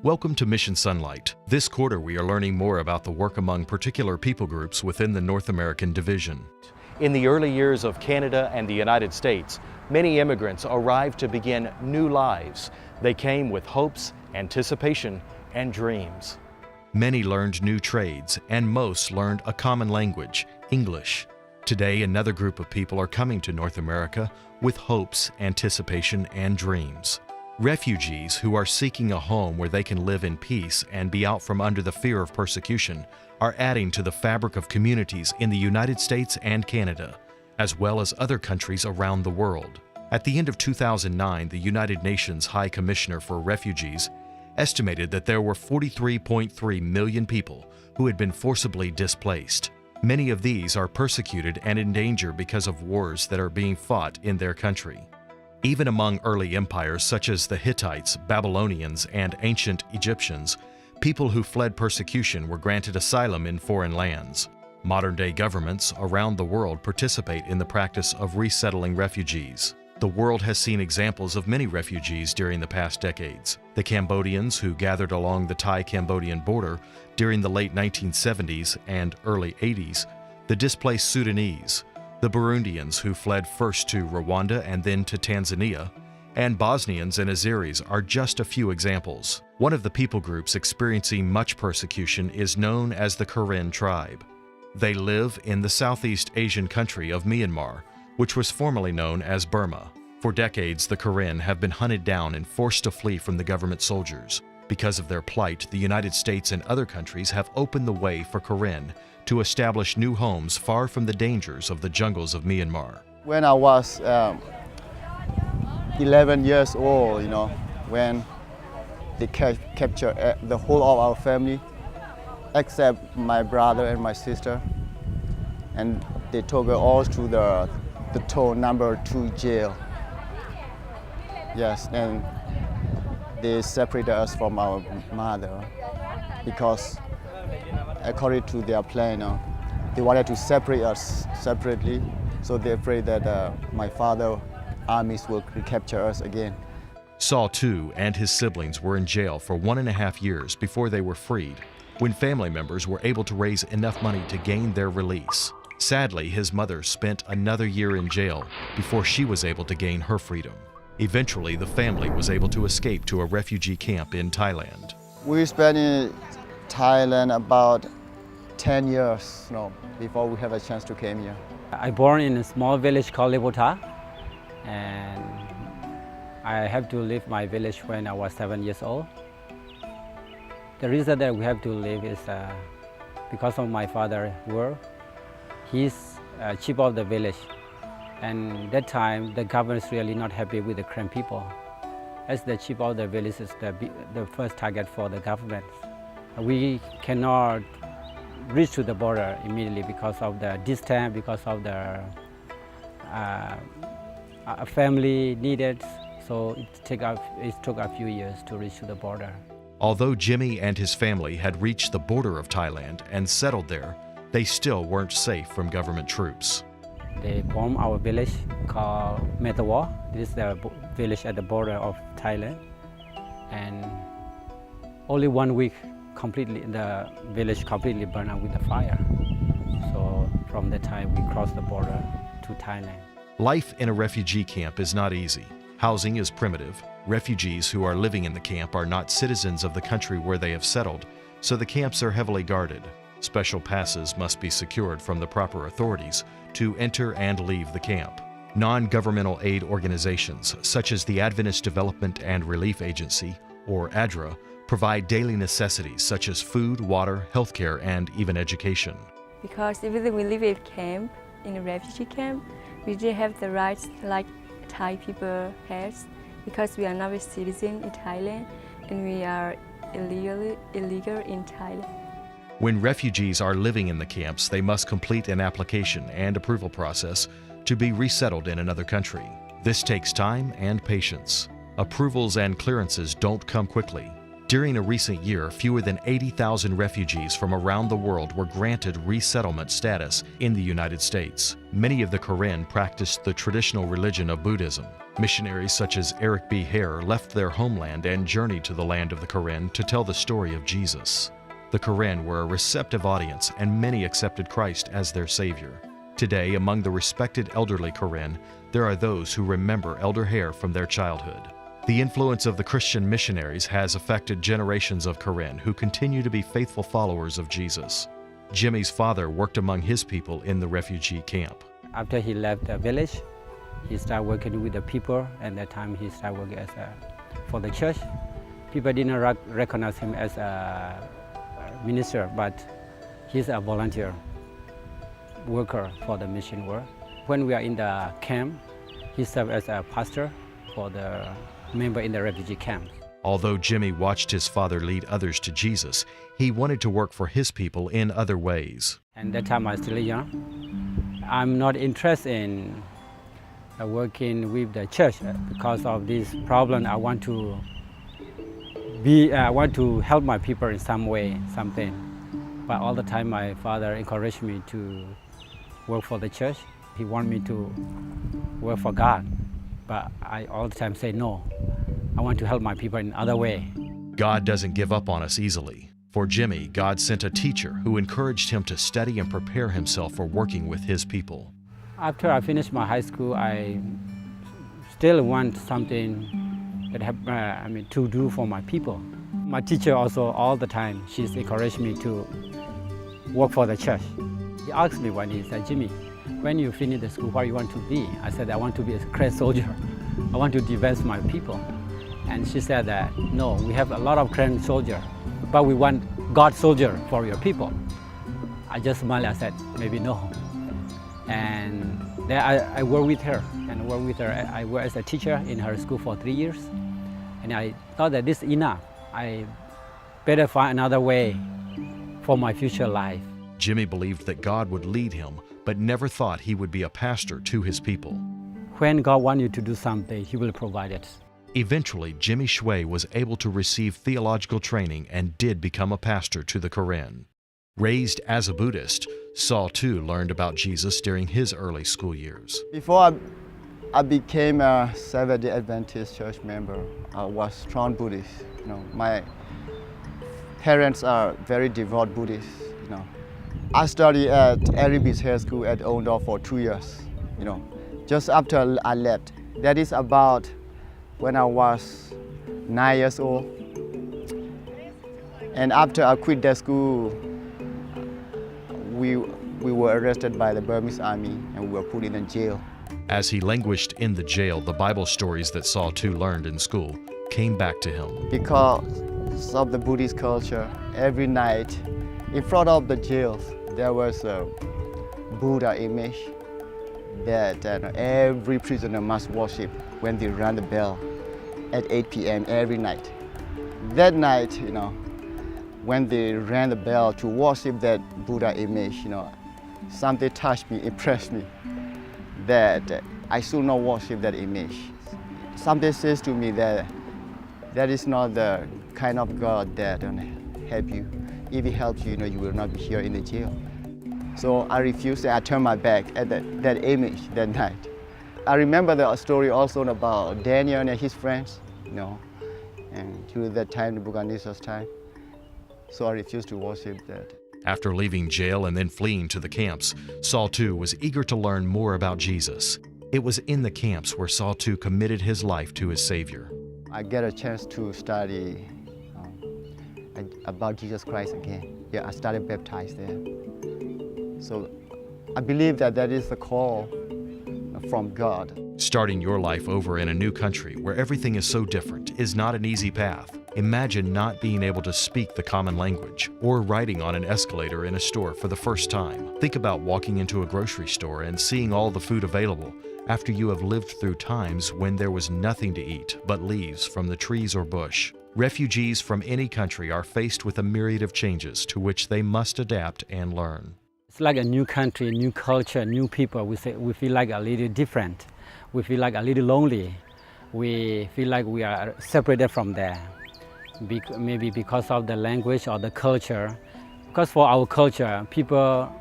Welcome to Mission Sunlight. This quarter we are learning more about the work among particular people groups within the North American Division. In the early years of Canada and the United States, many immigrants arrived to begin new lives. They came with hopes, anticipation, and dreams. Many learned new trades, and most learned a common language, English. Today, another group of people are coming to North America with hopes, anticipation, and dreams. Refugees who are seeking a home where they can live in peace and be out from under the fear of persecution are adding to the fabric of communities in the United States and Canada, as well as other countries around the world. At the end of 2009, the United Nations High Commissioner for Refugees estimated that there were 43.3 million people who had been forcibly displaced. Many of these are persecuted and in danger because of wars that are being fought in their country. Even among early empires such as the Hittites, Babylonians, and ancient Egyptians, people who fled persecution were granted asylum in foreign lands. Modern-day governments around the world participate in the practice of resettling refugees. The world has seen examples of many refugees during the past decades. The Cambodians who gathered along the Thai-Cambodian border during the late 1970s and early 80s, the displaced Sudanese, the Burundians who fled first to Rwanda and then to Tanzania, and Bosnians and Azeris are just a few examples. One of the people groups experiencing much persecution is known as the Karen tribe. They live in the Southeast Asian country of Myanmar, which was formerly known as Burma. For decades, the Karen have been hunted down and forced to flee from the government soldiers. Because of their plight, the United States and other countries have opened the way for Karen to establish new homes far from the dangers of the jungles of Myanmar. When I was 11 years old, when they captured the whole of our family, except my brother and my sister, and they took us all to the toll number 2 jail. Yes, and they separated us from our mother because according to their plan, they wanted to separate us separately, so they're afraid that my father's armies will recapture us again. Saul, too, and his siblings were in jail for 1.5 years before they were freed, when family members were able to raise enough money to gain their release. Sadly, his mother spent another year in jail before she was able to gain her freedom. Eventually, the family was able to escape to a refugee camp in Thailand. We spent in Thailand about 10 years before we have a chance to come here. I born in a small village called Lebota, and I have to leave my village when I was 7 years old. The reason that we have to leave is because of my father's work. He's chief of the village, and that time the government is really not happy with the Karen people. As the chief of the village is the first target for the government. We cannot reach to the border immediately because of the distance, because of the family needed. So it took a few years to reach to the border. Although Jimmy and his family had reached the border of Thailand and settled there, they still weren't safe from government troops. They bombed our village called Metawa. This is the village at the border of Thailand. And only 1 week, the village completely burned out with the fire. So from that time, we crossed the border to Thailand. Life in a refugee camp is not easy. Housing is primitive. Refugees who are living in the camp are not citizens of the country where they have settled, so the camps are heavily guarded. Special passes must be secured from the proper authorities to enter and leave the camp. Non-governmental aid organizations, such as the Adventist Development and Relief Agency, or ADRA, provide daily necessities such as food, water, healthcare, and even education. Because even we live in camp, in a refugee camp, we didn't have the rights like Thai people has, because we are not a citizen in Thailand and we are illegal in Thailand. When refugees are living in the camps, they must complete an application and approval process to be resettled in another country. This takes time and patience. Approvals and clearances don't come quickly. During a recent year, fewer than 80,000 refugees from around the world were granted resettlement status in the United States. Many of the Karen practiced the traditional religion of Buddhism. Missionaries such as Eric B. Hare left their homeland and journeyed to the land of the Karen to tell the story of Jesus. The Karen were a receptive audience, and many accepted Christ as their Savior. Today, among the respected elderly Karen, there are those who remember Elder Hare from their childhood. The influence of the Christian missionaries has affected generations of Karen who continue to be faithful followers of Jesus. Jimmy's father worked among his people in the refugee camp. After he left the village, he started working with the people, and that time he started working for the church. People didn't recognize him as a minister, but he's a volunteer worker for the mission work. When we are in the camp, he served as a pastor for the member in the refugee camp. Although Jimmy watched his father lead others to Jesus, he wanted to work for his people in other ways. And that time I was still young. I'm not interested in working with the church because of this problem. I want to help my people in some way, something. But all the time my father encouraged me to work for the church. He wanted me to work for God. But I all the time say no. I want to help my people in other way. God doesn't give up on us easily. For Jimmy, God sent a teacher who encouraged him to study and prepare himself for working with his people. After I finished my high school, I still want something that to do for my people. My teacher also all the time, she's encouraged me to work for the church. He asked me one day, he said, Jimmy, when you finish the school, what you want to be? I said, I want to be a Christ soldier. I want to defend my people. And she said that, no, we have a lot of Christian soldiers, but we want God soldier for your people. I just smiled, I said, maybe no. And then I worked with her, I worked as a teacher in her school for 3 years. And I thought that this is enough. I better find another way for my future life. Jimmy believed that God would lead him, but never thought he would be a pastor to his people. When God wants you to do something, He will provide it. Eventually, Jimmy Shui was able to receive theological training and did become a pastor to the Karen. Raised as a Buddhist, Saul too learned about Jesus during his early school years. Before I became a Seventh-day Adventist church member, I was strong Buddhist. My parents are very devout Buddhists. I studied at Arabis Hair School at Ondor for 2 years. Just after I left, that is about when I was 9 years old. And after I quit that school, we were arrested by the Burmese army and we were put in a jail. As he languished in the jail, the Bible stories that Saul too learned in school came back to him. Because of the Buddhist culture, every night in front of the jails, there was a Buddha image that every prisoner must worship when they rang the bell at 8 p.m. every night. That night, when they rang the bell to worship that Buddha image, something touched me, impressed me, that I should not worship that image. Something says to me that that is not the kind of God that help you. If He helps you, you will not be here in the jail. So I refused and I turned my back at that image that night. I remember the story also about Daniel and his friends, and during that time, the Buddhist time. So I refused to worship that. After leaving jail and then fleeing to the camps, Saul too was eager to learn more about Jesus. It was in the camps where Saul too committed his life to his Savior. I get a chance to study about Jesus Christ again. Yeah, I started baptized there. So I believe that is the call from God. Starting your life over in a new country where everything is so different is not an easy path. Imagine not being able to speak the common language or riding on an escalator in a store for the first time. Think about walking into a grocery store and seeing all the food available after you have lived through times when there was nothing to eat but leaves from the trees or bush. Refugees from any country are faced with a myriad of changes to which they must adapt and learn. It's like a new country, new culture, new people. We feel like a little different. We feel like a little lonely. We feel like we are separated from there. maybe because of the language or the culture. Because for our culture, people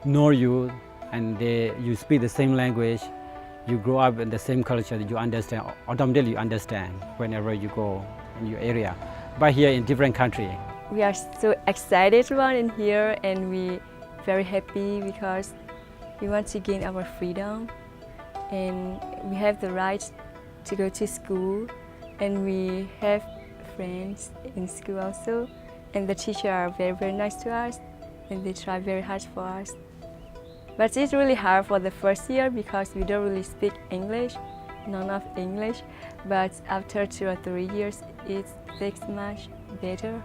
know you and you speak the same language, you grow up in the same culture, you understand, automatically you understand whenever you go in your area. But here in different country. We are so excited about in here, and we very happy because we want to gain our freedom, and we have the right to go to school, and we have friends in school also, and the teachers are very nice to us, and they try very hard for us. But it's really hard for the first year because we don't really speak English, none of English, but after 2 or 3 years it's much better.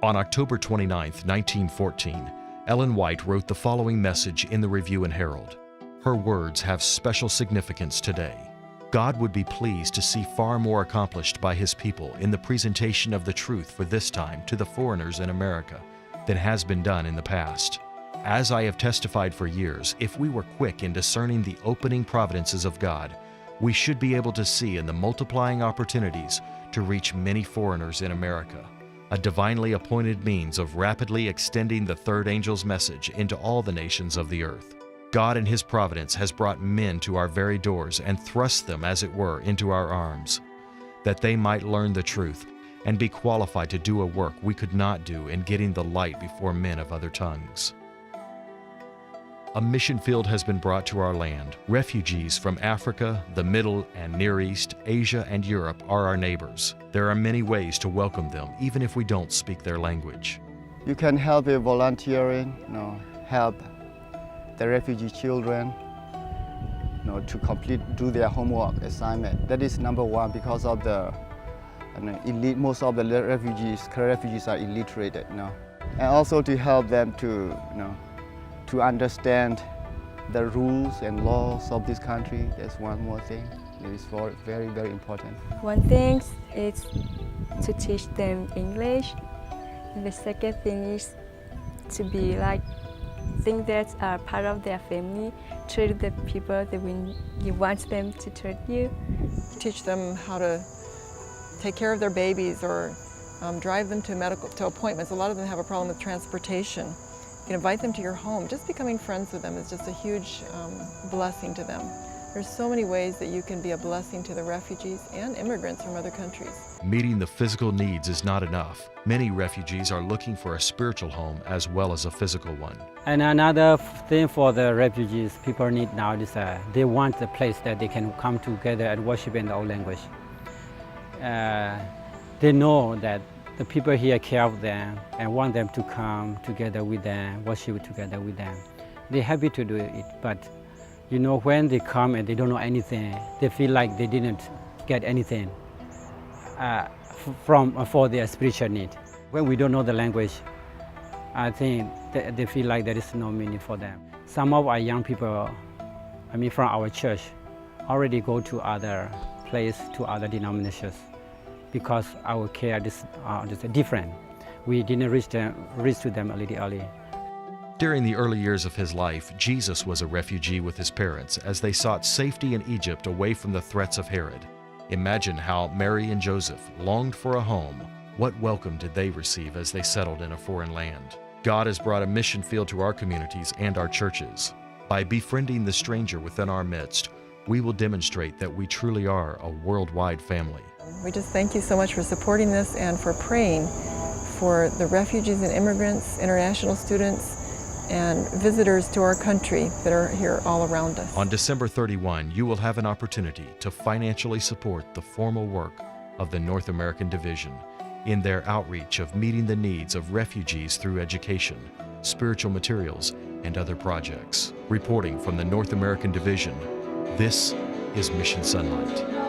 On October 29, 1914, Ellen White wrote the following message in the Review and Herald. Her words have special significance today. God would be pleased to see far more accomplished by His people in the presentation of the truth for this time to the foreigners in America than has been done in the past. As I have testified for years, if we were quick in discerning the opening providences of God, we should be able to see in the multiplying opportunities to reach many foreigners in America, a divinely appointed means of rapidly extending the third angel's message into all the nations of the earth. God in His providence has brought men to our very doors and thrust them, as it were, into our arms, that they might learn the truth and be qualified to do a work we could not do in getting the light before men of other tongues. A mission field has been brought to our land. Refugees from Africa, the Middle and Near East, Asia, and Europe are our neighbors. There are many ways to welcome them, even if we don't speak their language. You can help with volunteering, help the refugee children, to do their homework assignment. That is number one, because of the most of the current refugees are illiterate, and also to help them to understand the rules and laws of this country. That's one more thing. It is very important. One thing is to teach them English, and the second thing is to be like think that are part of their family, treat the people that you want them to treat you. Teach them how to take care of their babies or drive them to appointments. A lot of them have a problem with transportation. You can invite them to your home. Just becoming friends with them is just a huge blessing to them. There's so many ways that you can be a blessing to the refugees and immigrants from other countries. Meeting the physical needs is not enough. Many refugees are looking for a spiritual home as well as a physical one. And another thing for the refugees, people need now is they want a place that they can come together and worship in their own language. They know that the people here care of them and want them to come together with them, worship together with them. They're happy to do it, but when they come and they don't know anything, they feel like they didn't get anything for their spiritual need. When we don't know the language, I think they feel like there is no meaning for them. Some of our young people, from our church, already go to other places, to other denominations, because our care is different. We didn't reach to them a little early. During the early years of His life, Jesus was a refugee with His parents as they sought safety in Egypt away from the threats of Herod. Imagine how Mary and Joseph longed for a home. What welcome did they receive as they settled in a foreign land? God has brought a mission field to our communities and our churches. By befriending the stranger within our midst, we will demonstrate that we truly are a worldwide family. We just thank you so much for supporting this and for praying for the refugees and immigrants, international students, and visitors to our country that are here all around us. On December 31, you will have an opportunity to financially support the formal work of the North American Division in their outreach of meeting the needs of refugees through education, spiritual materials, and other projects. Reporting from the North American Division, this is Mission Sunlight.